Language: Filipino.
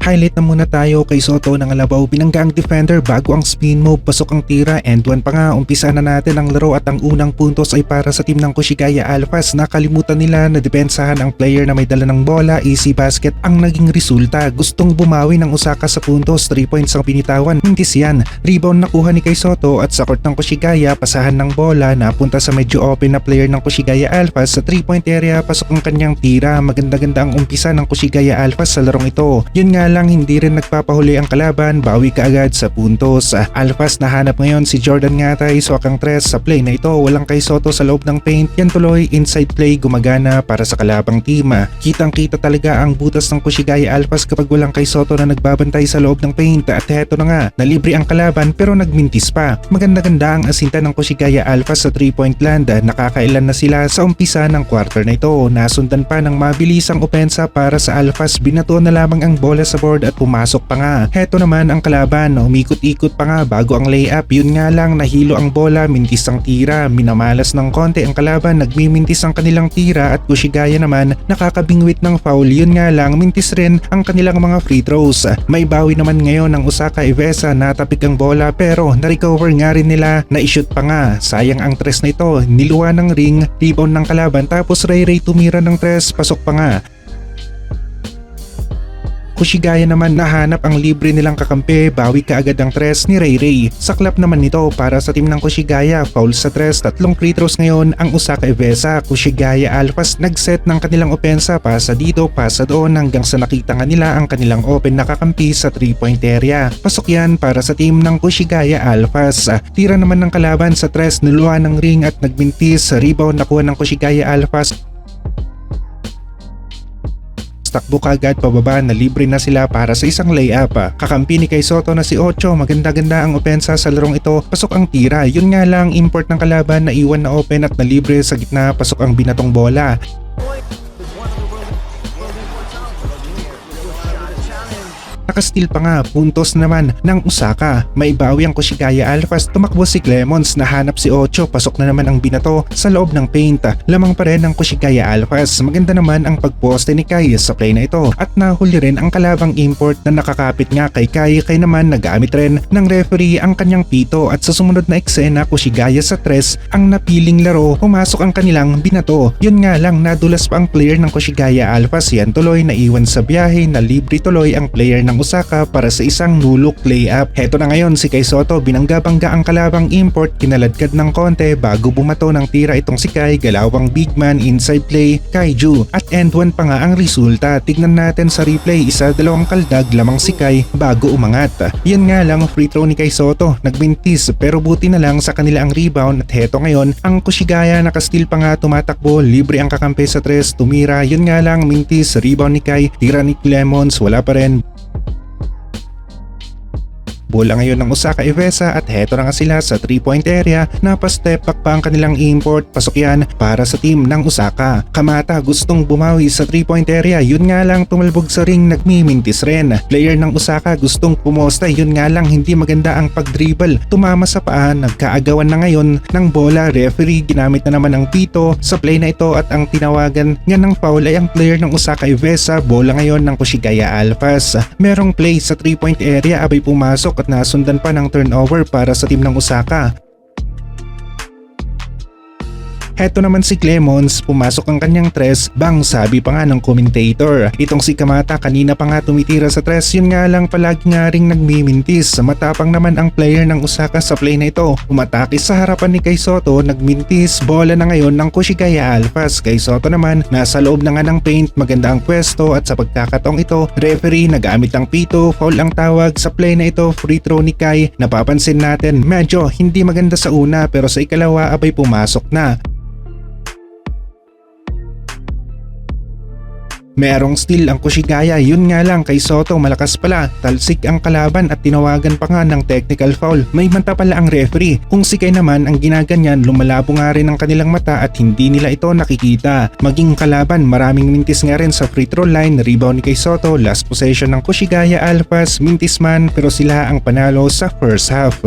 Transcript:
Highlight na muna tayo kay Soto ng Alabaw, binangga ang defender bago ang spin move, pasok ang tira, and one pa nga. Umpisa na natin ang laro at ang unang puntos ay para sa team ng Koshigaya Alphas. Nakalimutan nila na depensahan ang player na may dala ng bola, easy basket ang naging resulta. Gustong bumawi ng Osaka sa puntos, 3 points ang pinitawan, hindi yan. Rebound nakuha ni kay Soto at sa court ng Koshigaya, pasahan ng bola, napunta sa medyo open na player ng Koshigaya Alphas sa 3-point area, pasok ang kanyang tira. Maganda-ganda ang umpisa ng Koshigaya Alphas sa larong ito. Yun nga lang, hindi rin nagpapahuli ang kalaban, bawi kaagad sa puntos. Alphas nahanap ngayon si Jordan Ngatay, swak ang tres sa play na ito, walang kay Soto sa loob ng paint. Yan tuloy, inside play gumagana para sa kalabang team. Kitang kita talaga ang butas ng Koshigaya Alphas kapag walang kay Soto na nagbabantay sa loob ng paint. At heto na nga, nalibre ang kalaban pero nagmintis pa. Maganda-ganda ang asinta ng Koshigaya Alphas sa 3-point land. Nakakailan na sila sa umpisa ng quarter na ito. Nasundan pa ng mabilisang opensa para sa Alphas, binato na lamang ang bola sa board at pumasok pa nga. Heto naman ang kalaban, umikot-ikot pa nga bago ang layup. Yun nga lang, nahilo ang bola, mintis ang tira. Minamalas ng konti ang kalaban, nagmimintis ang kanilang tira at Koshigaya naman nakakabingwit ng foul. Yun nga lang, mintis rin ang kanilang mga free throws. May bawi naman ngayon ng Osaka Evesa, natapik ang bola pero na-recover nga rin nila, na-shoot pa nga. Sayang ang tres na ito, niluwa ng ring, rebound ng kalaban tapos Ray tumira ng tres, pasok pa nga. Koshigaya naman nahanap ang libre nilang kakampi, bawi kaagad ang tres ni Ray. Saklap naman nito para sa team ng Koshigaya, foul sa tres, 3 free throws ngayon ang Osaka Evesa. Koshigaya Alphas nagset ng kanilang opensa, pasa dito, pasa doon hanggang sa nakita nga nila ang kanilang open na kakampi sa 3-point area. Pasok yan para sa team ng Koshigaya Alphas. Tira naman ng kalaban sa tres, niluwa ng ring at nagmintis, rebound nakuha ng Koshigaya Alphas. Takbo kagad pababa, na libre na sila para sa isang layup. Kakampi ni kay Soto na si Ocho, maganda-ganda ang opensa sa larong ito, pasok ang tira. Yun nga lang, import ng kalaban na iwan na open at na libre sa gitna, pasok ang binatong bola. Nakasteal pa nga, puntos naman ng Osaka. May bawi ang Koshigaya Alphas, tumakbo si Clemons, nahanap si Ocho, pasok na naman ang binato sa loob ng paint. Lamang pa rin ang Koshigaya Alphas. Maganda naman ang pagposte ni Kai sa play na ito at nahuli rin ang kalabang import na nakakapit nga kay Kai. Kai naman nagamit rin ng referee ang kanyang pito at sa sumunod na eksena, Koshigaya sa tres ang napiling laro, pumasok ang kanilang binato. Yun nga lang, nadulas pa ang player ng Koshigaya Alphas. Yan tuloy naiwan sa biyahe, na libre tuloy ang player ng Osaka para sa isang nulok layup. Heto na ngayon si kay Soto, binangga-bangga ang kalabang import, kinaladkad ng konti bago bumato ng tira itong si Kai, galawang big man, inside play, Kaiju. At end one pa nga ang resulta. Tignan natin sa replay, 1-2 kaldag lamang si Kai bago umangat. Yan nga lang, free throw ni kay Soto, nagmintis pero buti na lang sa kanila ang rebound. At heto ngayon, ang Koshigaya nakasteal pa nga, tumatakbo, libre ang kakampi sa tres, tumira. Yun nga lang, mintis, rebound ni Kai, tira ni Clemons, wala pa rin. Bola ngayon ng Osaka Evesa at heto na nga sila sa 3-point area, napastep back pa ang kanilang import, pasok yan para sa team ng Osaka. Kamata gustong bumawi sa 3-point area, yun nga lang tumalbog sa ring, nagmimintis rin. Player ng Osaka gustong pumosta, yun nga lang hindi maganda ang pag-dribble, tumama sa paa, nagkaagawan na ngayon ng bola. Referee ginamit na naman ang pito sa play na ito at ang tinawagan nga ng foul ay ang player ng Osaka Evesa. Bola ngayon ng Koshigaya Alphas. Merong play sa 3-point area, abay pumasok at nasundan pa ng turnover para sa team ng Osaka. Heto naman si Clemons, pumasok ang kanyang tres, bang sabi pa nga ng commentator. Itong si Kamata kanina pa nga tumitira sa tres, yun nga lang palagi nga ring nagmimintis. Matapang naman ang player ng Osaka sa play na ito. Umatake sa harapan ni kay Soto, nagmintis, bola na ngayon ng Koshigaya Alphas. Kay Soto naman, nasa loob na nga ng paint, maganda ang pwesto at sa pagkakataong ito, referee nagamit ang pito, foul ang tawag sa play na ito, free throw ni Kai. Napapansin natin, medyo hindi maganda sa una pero sa ikalawa abay pumasok na. Merong steal ang Koshigaya, yun nga lang kay Soto malakas pala, talsik ang kalaban at tinawagan pa nga ng technical foul. May manta pala ang referee. Kung si Kai naman ang ginaganyan, lumalabo nga rin ang kanilang mata at hindi nila ito nakikita. Maging kalaban, maraming mintis nga rin sa free throw line, rebound ni kay Soto, last possession ng Koshigaya Alphas, mintis man pero sila ang panalo sa first half.